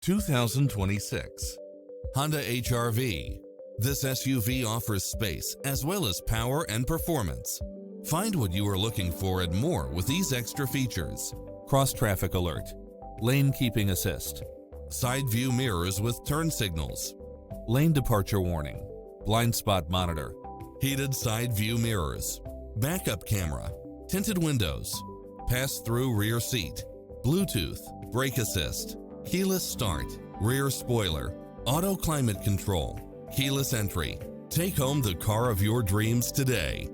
2026 Honda HR-V. This SUV offers space as well as power and performance. Find what you are looking for and more with these extra features: cross-traffic alert, lane keeping assist, side view mirrors with turn signals, lane departure warning, blind spot monitor, heated side view mirrors, backup camera, tinted windows, pass-through rear seat, Bluetooth, brake assist, keyless start, rear spoiler, auto climate control, keyless entry. Take home the car of your dreams today.